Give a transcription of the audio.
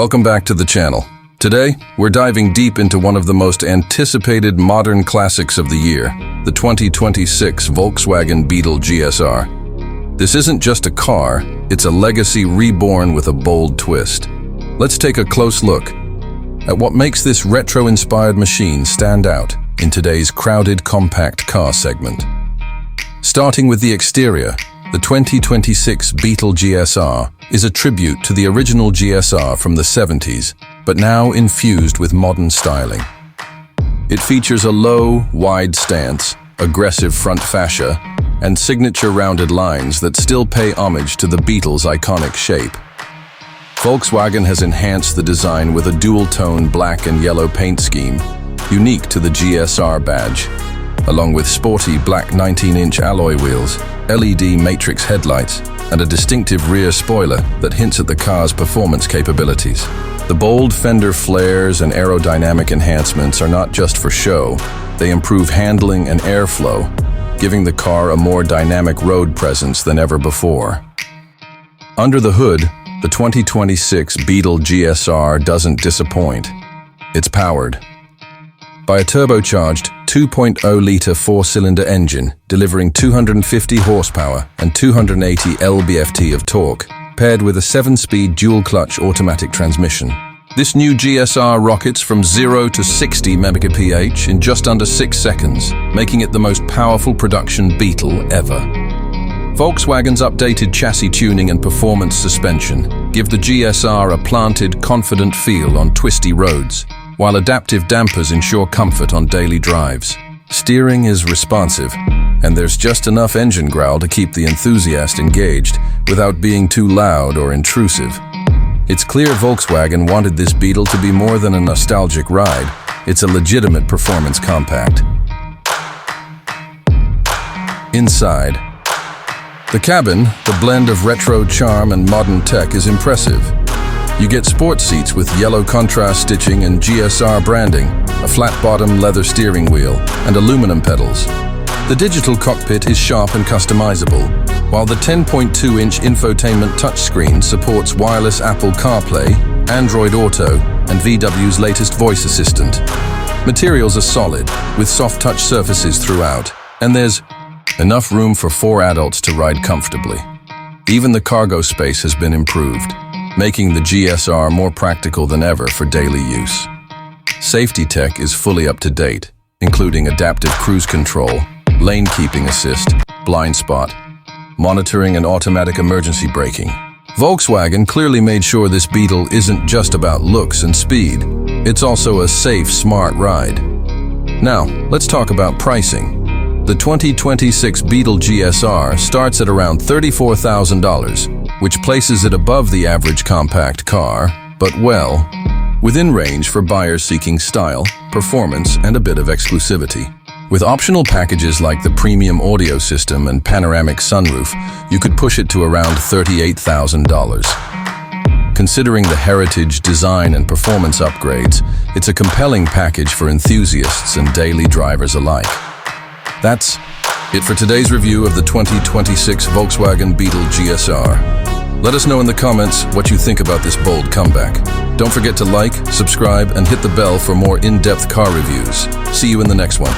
Welcome back to the channel. Today, we're diving deep into one of the most anticipated modern classics of the year, the 2026 Volkswagen Beetle GSR. This isn't just a car, it's a legacy reborn with a bold twist. Let's take a close look at what makes this retro-inspired machine stand out in today's crowded compact car segment. Starting with the exterior, the 2026 Beetle GSR is a tribute to the original GSR from the 70s, but now infused with modern styling. It features a low, wide stance, aggressive front fascia, and signature rounded lines that still pay homage to the Beetle's iconic shape. Volkswagen has enhanced the design with a dual-tone black and yellow paint scheme, unique to the GSR badge, along with sporty black 19-inch alloy wheels, LED matrix headlights, and a distinctive rear spoiler that hints at the car's performance capabilities. The bold fender flares and aerodynamic enhancements are not just for show, they improve handling and airflow, giving the car a more dynamic road presence than ever before. Under the hood, the 2026 Beetle GSR doesn't disappoint. It's powered by a turbocharged 2.0-liter four-cylinder engine delivering 250 horsepower and 280 lb-ft of torque, paired with a 7-speed dual-clutch automatic transmission. This new GSR rockets from 0 to 60 mph in just under 6 seconds, making it the most powerful production Beetle ever. Volkswagen's updated chassis tuning and performance suspension give the GSR a planted, confident feel on twisty roads, while adaptive dampers ensure comfort on daily drives. Steering is responsive, and there's just enough engine growl to keep the enthusiast engaged without being too loud or intrusive. It's clear Volkswagen wanted this Beetle to be more than a nostalgic ride. It's a legitimate performance compact. Inside, the cabin, the blend of retro charm and modern tech, is impressive. You get sport seats with yellow contrast stitching and GSR branding, a flat-bottom leather steering wheel, and aluminum pedals. The digital cockpit is sharp and customizable, while the 10.2-inch infotainment touchscreen supports wireless Apple CarPlay, Android Auto, and VW's latest voice assistant. Materials are solid, with soft-touch surfaces throughout, and there's enough room for 4 adults to ride comfortably. Even the cargo space has been improved, making the GSR more practical than ever for daily use. Safety tech is fully up to date, including adaptive cruise control, lane keeping assist, blind spot, monitoring, and automatic emergency braking. Volkswagen clearly made sure this Beetle isn't just about looks and speed, it's also a safe, smart ride. Now, let's talk about pricing. The 2026 Beetle GSR starts at around $34,000, which places it above the average compact car, but well, within range for buyers seeking style, performance, and a bit of exclusivity. With optional packages like the premium audio system and panoramic sunroof, you could push it to around $38,000. Considering the heritage, design, and performance upgrades, it's a compelling package for enthusiasts and daily drivers alike. That's it for today's review of the 2026 Volkswagen Beetle GSR. Let us know in the comments what you think about this bold comeback. Don't forget to like, subscribe, and hit the bell for more in-depth car reviews. See you in the next one.